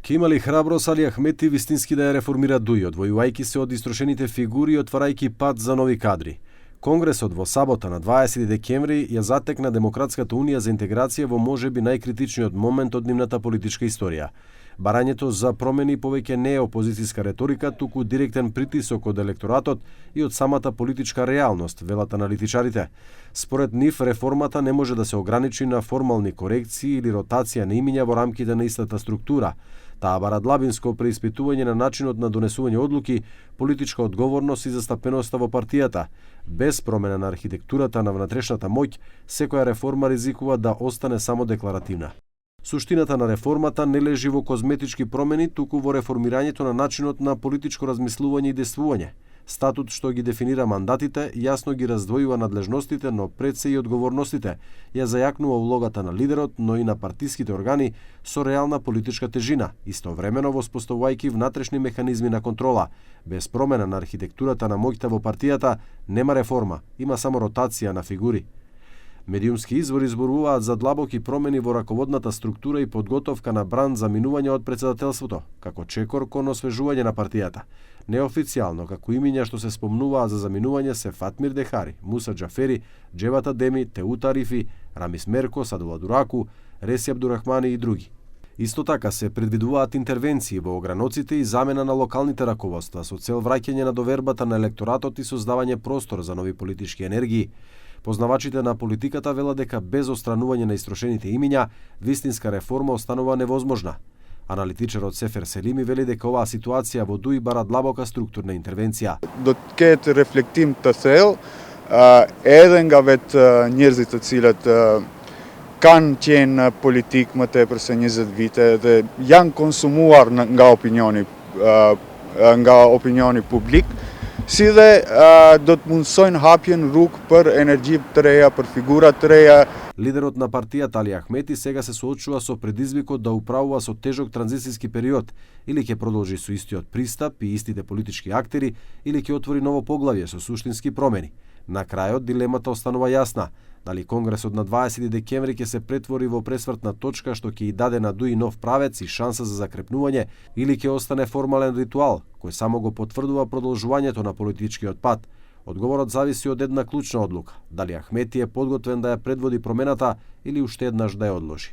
Ке имали храброст Али Ахмети вистински да ја реформира ДУИ, одвојувајќи се од истрошените фигури и отварајќи пат за нови кадри. Конгресот во сабота на 20 декември ја затекна Демократската унија за интеграција во можеби најкритичниот момент од нивната политичка историја. Барањето за промени повеќе не е опозицијска реторика, туку директен притисок од електоратот и од самата политичка реалност, велат аналитичарите. Според нив, реформата не може да се ограничи на формални корекции или ротација на имиња во рамките на истата структура. Таа бара длабинско преиспитување на начинот на донесување одлуки, политичка одговорност и застапеноста во партијата. Без промена на архитектурата на внатрешната моќ, секоја реформа ризикува да остане само декларативна. Суштината на реформата не лежи во козметички промени, туку во реформирањето на начинот на политичко размислување и действување. Статут што ги дефинира мандатите, јасно ги раздвојува надлежностите, но пред се и одговорностите, ја зајакнува улогата на лидерот, но и на партиските органи со реална политичка тежина, истовремено воспоставувајќи внатрешни механизми на контрола. Без промена на архитектурата на моќта во партијата нема реформа, има само ротација на фигури. Медиумски извори зборуваат за длабоки промени во раководната структура и подготовка на бран за минување од претседателството, како чекор кон освежување на партијата. Неофицијално, како имиња што се спомнуваат за заминување се Фатмир Дехари, Муса Џафери, Џеват Адеми, Теут Арифи, Рамис Мерко, Садула Дураку, Реси Абдурахмани и други. Исто така се предвидуваат интервенции во ограноците и замена на локалните раководства со цел враќање на довербата на електоратот и создавање простор за нови политички енергии. Познавачите на политиката велат дека без отстранување на истрошените имиња, вистинска реформа останува невозможна. Аналитичарот Сефер Селими вели дека оваа ситуација во ДУИ бара длабока структурна интервенција. Do të ketë reflektim të thellë edhe nga vetë njerëzit të cilët kanë qenë në politikë më tepër se 20 vite dhe janë konsumuar nga opinioni publik, si dhe do të mundsojnë hapjen rrugë për energji të reja, për figura të reja. Лидерот на партијата Али Ахмети сега се соочува со предизвикот да управува со тежок транзицијски период, или ќе продолжи со истиот пристап и истите политички актери, или ќе отвори ново поглавје со суштински промени. На крајот дилемата останува јасна. Дали Конгресот на 20 декември ќе се претвори во пресвртна точка што ќе и даде на ДУИ нов правец и шанса за закрепнување, или ќе остане формален ритуал кој само го потврдува продолжувањето на политичкиот пат. Одговорот зависи од една клучна одлука, дали Ахмети е подготвен да ја предводи промената или уште еднаш да ја одложи.